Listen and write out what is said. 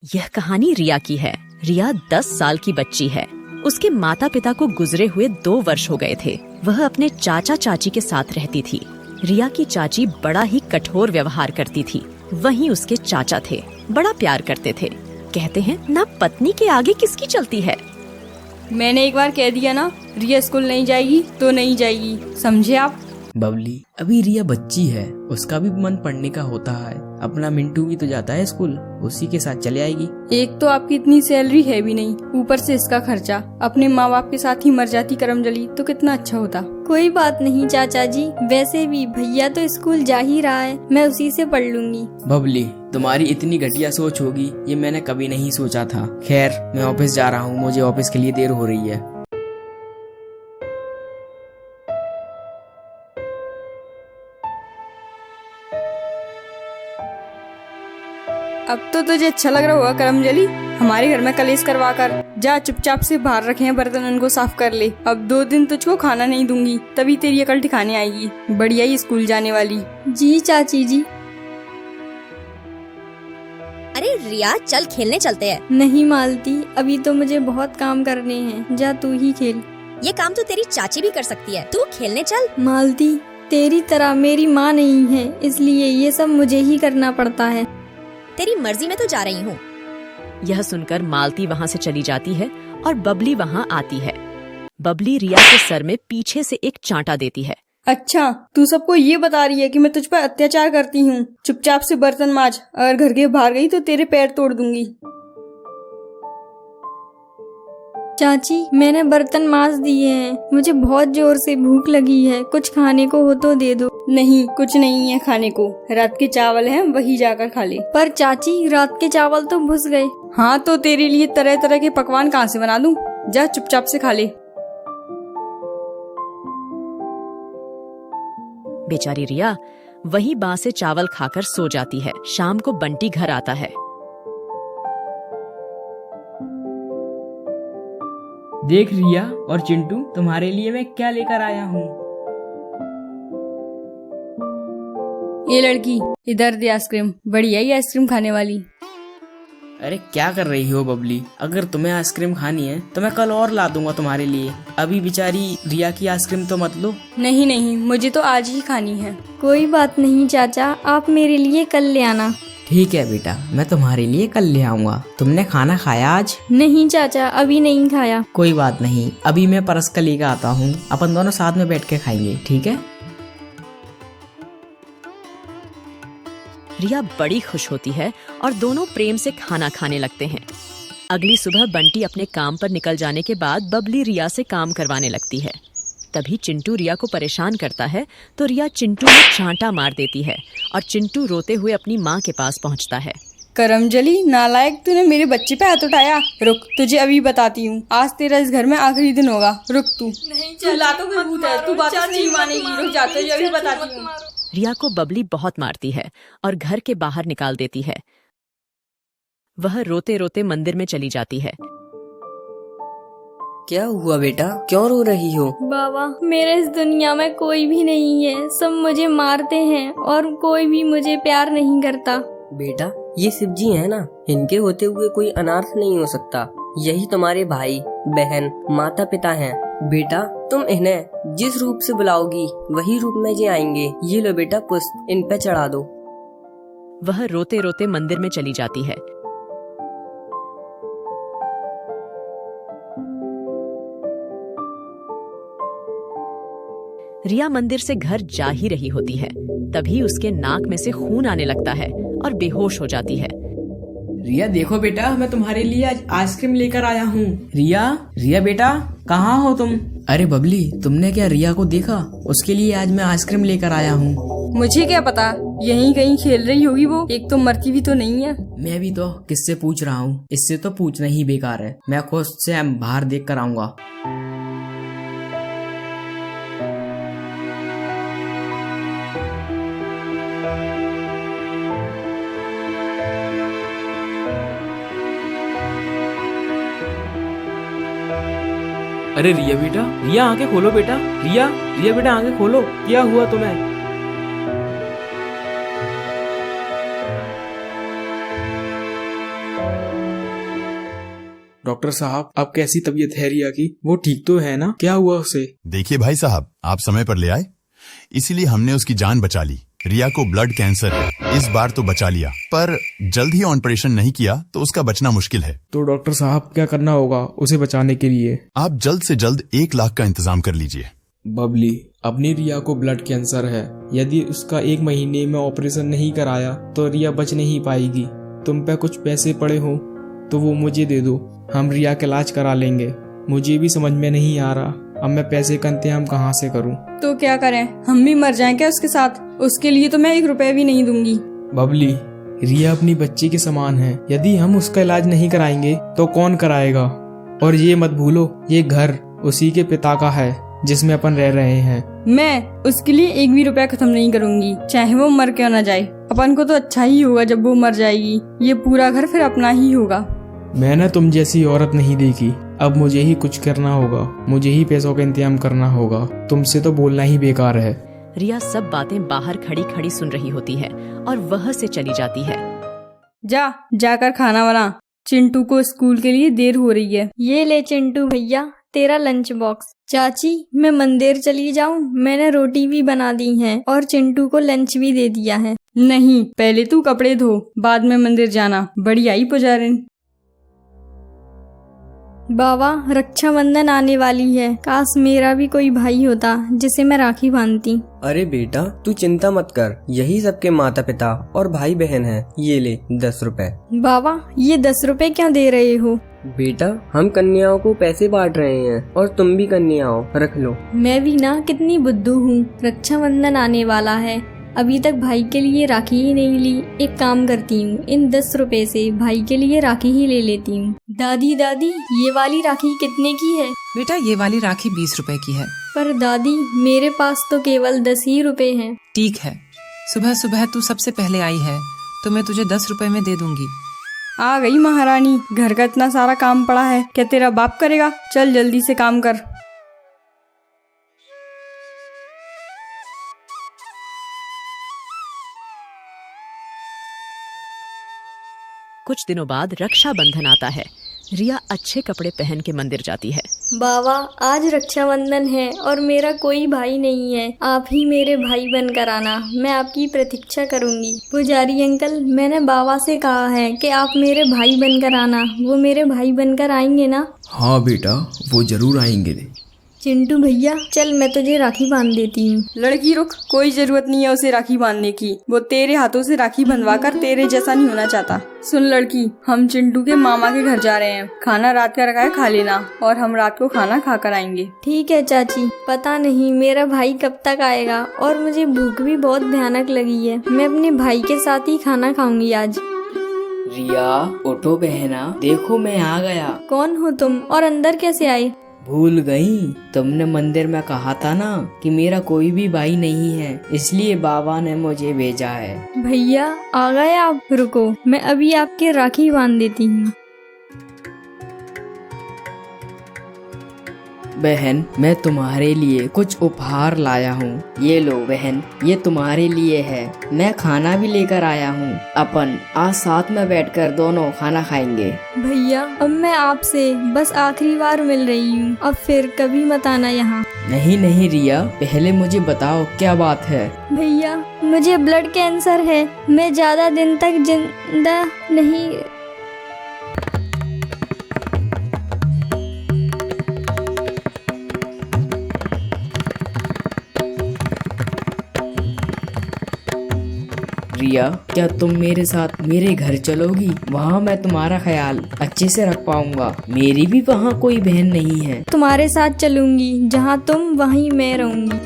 यह कहानी रिया की है। रिया 10 साल की बच्ची है। उसके माता पिता को गुजरे हुए 2 वर्ष हो गए थे। वह अपने चाचा चाची के साथ रहती थी। रिया की चाची बड़ा ही कठोर व्यवहार करती थी। वहीं उसके चाचा थे, बड़ा प्यार करते थे। कहते हैं ना पत्नी के आगे किसकी चलती है। मैंने एक बार कह दिया ना, रिया स्कूल नहीं जाएगी तो नहीं जाएगी, समझे आप? बबली, अभी रिया बच्ची है, उसका भी मन पढ़ने का होता है। अपना मिंटू भी तो जाता है स्कूल, उसी के साथ चले आएगी। एक तो आपकी इतनी सैलरी है भी नहीं, ऊपर से इसका खर्चा। अपने माँ बाप के साथ ही मर जाती करमजली तो कितना अच्छा होता। कोई बात नहीं चाचा जी, वैसे भी भैया तो स्कूल जा ही रहा है, मैं उसी से पढ़ लूंगी। बबली, तुम्हारी इतनी घटिया सोच होगी ये मैंने कभी नहीं सोचा था। खैर, मैं ऑफिस जा रहा हूँ, मुझे ऑफिस के लिए देर हो रही है। अब तो तुझे अच्छा लग रहा होगा करमजली, हमारे घर में कलेश करवा कर। जा चुपचाप से बाहर रखे हैं बर्तन, उनको साफ कर ले। अब 2 दिन तुझको खाना नहीं दूंगी, तभी तेरी अकल ठिकाने आएगी। बढ़िया ही स्कूल जाने वाली। जी चाची जी। अरे रिया, चल खेलने चलते हैं। नहीं मालती, अभी तो मुझे बहुत काम करने हैं, जा तू ही खेल। ये काम तो तेरी चाची भी कर सकती है, तू खेलने चल। मालती, तेरी तरह मेरी माँ नहीं है, इसलिए ये सब मुझे ही करना पड़ता है। तेरी मर्जी में तो जा रही हूँ। यह सुनकर मालती वहाँ से चली जाती है और बबली वहाँ आती है। बबली रिया के सर में पीछे से एक चांटा देती है। अच्छा, तू सबको ये बता रही है कि मैं तुझ पर अत्याचार करती हूँ। चुपचाप से बर्तन मांज, अगर घर के बाहर गई तो तेरे पैर तोड़ दूंगी। चाची, मैंने बर्तन मांज दिए हैं, मुझे बहुत जोर से भूख लगी है, कुछ खाने को हो तो दे दो। नहीं, कुछ नहीं है खाने को, रात के चावल हैं, वही जाकर खा ले। पर चाची, रात के चावल तो घुस गए। हाँ, तो तेरे लिए तरह तरह के पकवान कहाँ से बना दूं? जा चुपचाप से खा ले। बेचारी रिया वही बाँ से चावल खाकर सो जाती है। शाम को बंटी घर आता है। देख रिया और चिंटू, तुम्हारे लिए मैं क्या लेकर आया हूँ। ये लड़की, इधर दे आइसक्रीम, बढ़िया ही आइसक्रीम खाने वाली। अरे क्या कर रही हो बबली, अगर तुम्हें आइसक्रीम खानी है तो मैं कल और ला दूंगा तुम्हारे लिए। अभी बेचारी रिया की आइसक्रीम तो मत लो। नहीं नहीं, मुझे तो आज ही खानी है। कोई बात नहीं चाचा, आप मेरे लिए कल ले आना। ठीक है बेटा, मैं तुम्हारे लिए कल ले आऊंगा। तुमने खाना खाया आज? नहीं चाचा, अभी नहीं खाया। कोई बात नहीं, अभी मैं परस का लेकर आता हूँ, अपन दोनों साथ में बैठ के खाएंगे, ठीक है? रिया बड़ी खुश होती है और दोनों प्रेम से खाना खाने लगते हैं। अगली सुबह बंटी अपने काम पर निकल जाने के बाद बबली रिया से काम करवाने लगती है। तभी चिंटू रिया को परेशान करता है तो रिया चिंटू में चांटा मार देती है और चिंटू रोते हुए अपनी माँ के पास पहुँचता है। करमजली नालायक, तूने मेरे बच्चे पे हाथ उठाया। रुक, तुझे अभी बताती हूँ। आज तेरा इस घर में आखिरी दिन होगा। रुक तू। नहीं, तू लातों का भूत है, तू बात नहीं मानेगी। रुक जा, तुझे अभी बताती हूँ। रिया को बबली बहुत मारती है और घर के बाहर निकाल देती है। वह रोते रोते मंदिर में चली जाती है। क्या हुआ बेटा, क्यों रो रही हो? बाबा, मेरे इस दुनिया में कोई भी नहीं है, सब मुझे मारते हैं और कोई भी मुझे प्यार नहीं करता। बेटा, ये शिव जी है ना, इनके होते हुए कोई अनाथ नहीं हो सकता। यही तुम्हारे भाई बहन माता पिता हैं। बेटा, तुम इन्हें जिस रूप से बुलाओगी वही रूप में ये आएंगे। ये लो बेटा पुष्प, इन पे चढ़ा दो। वह रोते रोते मंदिर में चली जाती है। रिया मंदिर से घर जा ही रही होती है, तभी उसके नाक में से खून आने लगता है और बेहोश हो जाती है। रिया देखो बेटा, मैं तुम्हारे लिए आज आइसक्रीम लेकर आया हूँ। रिया, रिया बेटा, कहाँ हो तुम? अरे बबली, तुमने क्या रिया को देखा? उसके लिए आज मैं आइसक्रीम लेकर आया हूँ। मुझे क्या पता, यहीं कहीं खेल रही होगी वो। एक तो मरती भी तो नहीं है। मैं भी तो किससे पूछ रहा हूँ, इससे तो पूछना ही बेकार है। मैं खुद से बाहर देख कर आऊंगा। अरे रिया बेटा, रिया आंखें खोलो बेटा। रिया, रिया बेटा आंखें खोलो, क्या हुआ तुम्हें? डॉक्टर साहब, अब कैसी तबीयत है रिया की? वो ठीक तो है ना? क्या हुआ उसे? देखिए भाई साहब, आप समय पर ले आए, इसीलिए हमने उसकी जान बचा ली। रिया को ब्लड कैंसर है, इस बार तो बचा लिया, पर जल्द ही ऑपरेशन नहीं किया तो उसका बचना मुश्किल है। तो डॉक्टर साहब क्या करना होगा उसे बचाने के लिए? आप जल्द से जल्द 1 लाख का इंतजाम कर लीजिए। बबली, अपनी रिया को ब्लड कैंसर है। यदि उसका 1 महीने में ऑपरेशन नहीं कराया तो रिया बच नहीं पाएगी। तुम पे कुछ पैसे पड़े हो तो वो मुझे दे दो, हम रिया का इलाज करा लेंगे। मुझे भी समझ में नहीं आ रहा अब मैं पैसे का इंतजाम कहाँ से करूँ। तो क्या करें, हम भी मर जाएं क्या उसके साथ? उसके लिए तो मैं 1 रुपया भी नहीं दूंगी। बबली, रिया अपनी बच्ची के समान है। यदि हम उसका इलाज नहीं कराएंगे तो कौन कराएगा? और ये मत भूलो, ये घर उसी के पिता का है जिसमें अपन रह रहे हैं। मैं उसके लिए 1 भी रुपया खत्म नहीं करूंगी, चाहे वो मर क्यों ना जाए। अपन को तो अच्छा ही होगा जब वो मर जाएगी। ये पूरा घर फिर अपना ही होगा। मैंने तुम जैसी औरत नहीं देखी। अब मुझे ही कुछ करना होगा, मुझे ही पैसों का इंतजाम करना होगा। तुमसे तो बोलना ही बेकार है। रिया सब बातें बाहर खड़ी खड़ी सुन रही होती है और वह से चली जाती है। जाकर खाना बना, चिंटू को स्कूल के लिए देर हो रही है। ये ले चिंटू भैया तेरा लंच बॉक्स। चाची मैं मंदिर चली जाऊं? मैंने रोटी भी बना दी है और चिंटू को लंच भी दे दिया है। नहीं, पहले तू कपड़े धो, बाद में मंदिर जाना। बड़ी आई पुजारिन। बाबा रक्षाबंधन आने वाली है, काश मेरा भी कोई भाई होता जिसे मैं राखी बांधती। अरे बेटा तू चिंता मत कर, यही सबके माता पिता और भाई बहन हैं। ये ले 10 रुपए। बाबा ये 10 रुपए क्या दे रहे हो? बेटा हम कन्याओं को पैसे बांट रहे हैं और तुम भी कन्या हो, रख लो। मैं भी ना कितनी बुद्धू हूँ। रक्षाबंधन आने वाला है, अभी तक भाई के लिए राखी ही नहीं ली। एक काम करती हूँ, इन 10 रुपए से भाई के लिए राखी ही ले लेती हूँ। दादी दादी ये वाली राखी कितने की है? बेटा ये वाली राखी 20 रुपए की है। पर दादी मेरे पास तो केवल 10 ही रुपए हैं। ठीक है, सुबह सुबह तू सबसे पहले आई है तो मैं तुझे 10 रुपए में दे दूंगी। आ गई महारानी, घर का इतना सारा काम पड़ा है, क्या तेरा बाप करेगा? चल जल्दी से काम कर। कुछ दिनों बाद रक्षाबंधन आता है। रिया अच्छे कपड़े पहन के मंदिर जाती है। बाबा आज रक्षाबंधन है और मेरा कोई भाई नहीं है, आप ही मेरे भाई बनकर आना, मैं आपकी प्रतीक्षा करूंगी। पुजारी अंकल मैंने बाबा से कहा है कि आप मेरे भाई बनकर आना, वो मेरे भाई बनकर आएंगे ना? हाँ बेटा, वो जरूर आएंगे। चिंटू भैया चल मैं तुझे राखी बांध देती हूँ। लड़की रुक, कोई जरूरत नहीं है उसे राखी बांधने की। वो तेरे हाथों से राखी बंधवाकर तेरे जैसा नहीं होना चाहता। सुन लड़की, हम चिंटू के मामा के घर जा रहे हैं, खाना रात का रखा है, खा लेना, और हम रात को खाना खा कर आएंगे। ठीक है चाची, पता नहीं मेरा भाई कब तक आएगा और मुझे भूख भी बहुत भयानक लगी है। मैं अपने भाई के साथ ही खाना खाऊंगी आज। रिया उठो बहना, देखो मैं आ गया। कौन हो तुम और अंदर कैसे आए? भूल गई? तुमने मंदिर में कहा था ना कि मेरा कोई भी भाई नहीं है, इसलिए बाबा ने मुझे भेजा है। भैया आ गए आप? रुको मैं अभी आपके राखी बांध देती हूँ। बहन मैं तुम्हारे लिए कुछ उपहार लाया हूँ, ये लो बहन, ये तुम्हारे लिए है। मैं खाना भी लेकर आया हूँ, अपन आज साथ में बैठकर दोनों खाना खाएंगे। भैया अब मैं आपसे बस आखिरी बार मिल रही हूँ, अब फिर कभी मत आना यहाँ। नहीं नहीं रिया, पहले मुझे बताओ क्या बात है। भैया मुझे ब्लड कैंसर है, मैं ज्यादा दिन तक जिंदा नहीं। रिया क्या तुम मेरे साथ मेरे घर चलोगी? वहाँ मैं तुम्हारा ख्याल अच्छे से रख पाऊंगा। मेरी भी वहाँ कोई बहन नहीं है। तुम्हारे साथ चलूंगी, जहाँ तुम वहीं मैं रहूंगी।